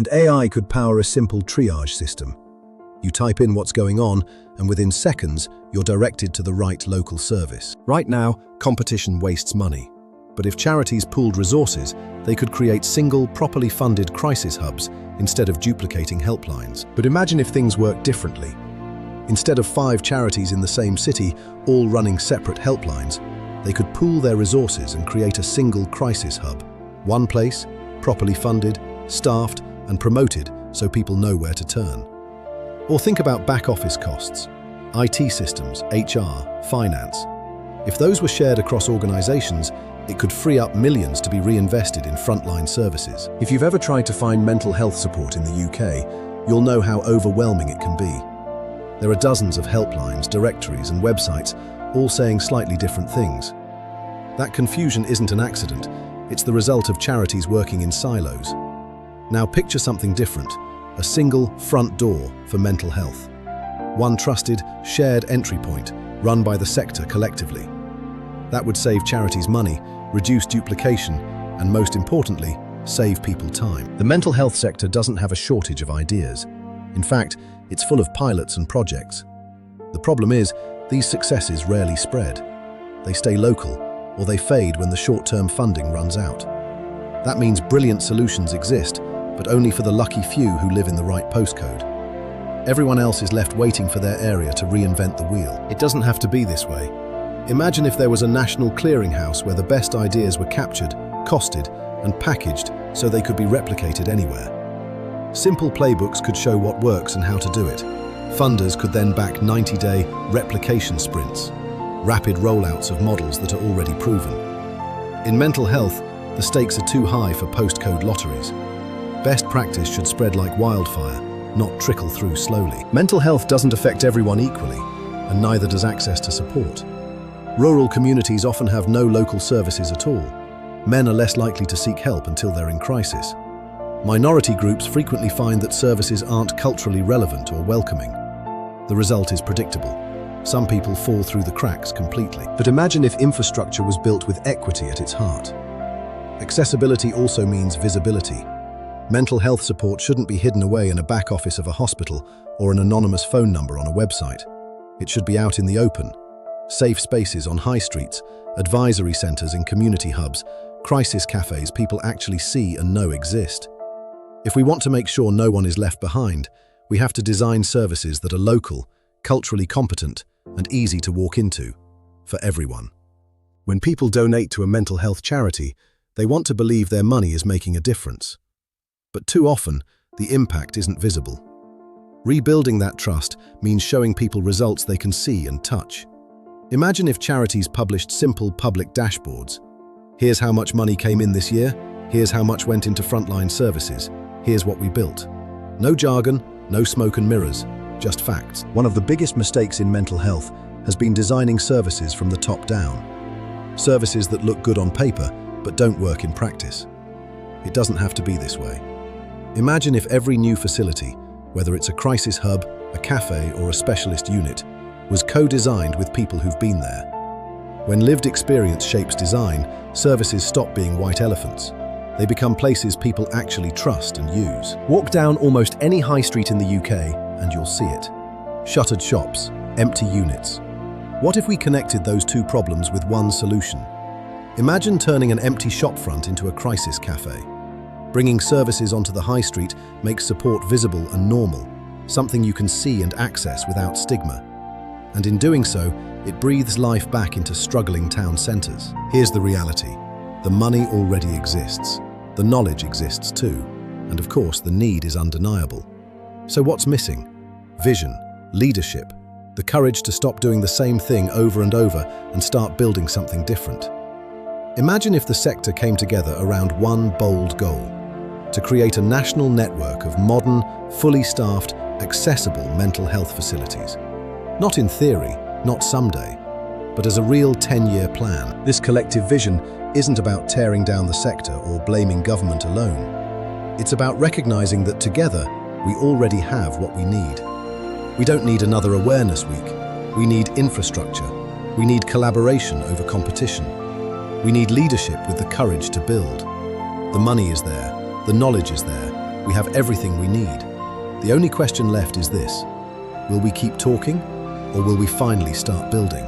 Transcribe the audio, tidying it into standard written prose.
And AI could power a simple triage system. You type in what's going on, and within seconds, you're directed to the right local service. Right now, competition wastes money. But if charities pooled resources, they could create single, properly funded crisis hubs instead of duplicating helplines. But imagine if things worked differently. Instead of 5 charities in the same city, all running separate helplines, they could pool their resources and create a single crisis hub. One place, properly funded, staffed, and promoted so people know where to turn. Or think about back-office costs, IT systems, HR, finance. If those were shared across organizations, it could free up millions to be reinvested in frontline services. If you've ever tried to find mental health support in the UK, you'll know how overwhelming it can be. There are dozens of helplines, directories, and websites, all saying slightly different things. That confusion isn't an accident, it's the result of charities working in silos. Now picture something different, a single front door for mental health. One trusted, shared entry point, run by the sector collectively. That would save charities money, reduce duplication, and most importantly, save people time. The mental health sector doesn't have a shortage of ideas. In fact, it's full of pilots and projects. The problem is, these successes rarely spread. They stay local, or they fade when the short-term funding runs out. That means brilliant solutions exist, but only for the lucky few who live in the right postcode. Everyone else is left waiting for their area to reinvent the wheel. It doesn't have to be this way. Imagine if there was a national clearinghouse where the best ideas were captured, costed, and packaged so they could be replicated anywhere. Simple playbooks could show what works and how to do it. Funders could then back 90-day replication sprints, rapid rollouts of models that are already proven. In mental health, the stakes are too high for postcode lotteries. Best practice should spread like wildfire, not trickle through slowly. Mental health doesn't affect everyone equally, and neither does access to support. Rural communities often have no local services at all. Men are less likely to seek help until they're in crisis. Minority groups frequently find that services aren't culturally relevant or welcoming. The result is predictable. Some people fall through the cracks completely. But imagine if infrastructure was built with equity at its heart. Accessibility also means visibility. Mental health support shouldn't be hidden away in a back office of a hospital or an anonymous phone number on a website. It should be out in the open. Safe spaces on high streets, advisory centers in community hubs, crisis cafes people actually see and know exist. If we want to make sure no one is left behind, we have to design services that are local, culturally competent, and easy to walk into, for everyone. When people donate to a mental health charity, they want to believe their money is making a difference. But too often, the impact isn't visible. Rebuilding that trust means showing people results they can see and touch. Imagine if charities published simple public dashboards. Here's how much money came in this year, here's how much went into frontline services, here's what we built. No jargon, no smoke and mirrors, just facts. One of the biggest mistakes in mental health has been designing services from the top down. Services that look good on paper, but don't work in practice. It doesn't have to be this way. Imagine if every new facility, whether it's a crisis hub, a cafe, or a specialist unit, was co-designed with people who've been there. When lived experience shapes design, services stop being white elephants. They become places people actually trust and use. Walk down almost any high street in the UK and you'll see it. Shuttered shops, empty units. What if we connected those two problems with one solution? Imagine turning an empty shopfront into a crisis cafe. Bringing services onto the high street makes support visible and normal, something you can see and access without stigma. And in doing so, it breathes life back into struggling town centres. Here's the reality. The money already exists. The knowledge exists too. And of course, the need is undeniable. So what's missing? Vision, leadership, the courage to stop doing the same thing over and over and start building something different. Imagine if the sector came together around one bold goal: to create a national network of modern, fully staffed, accessible mental health facilities. Not in theory, not someday, but as a real 10-year plan. This collective vision isn't about tearing down the sector or blaming government alone. It's about recognizing that together, we already have what we need. We don't need another awareness week. We need infrastructure. We need collaboration over competition. We need leadership with the courage to build. The money is there, the knowledge is there, We have everything we need. The only question left is this: will we keep talking, or will we finally start building?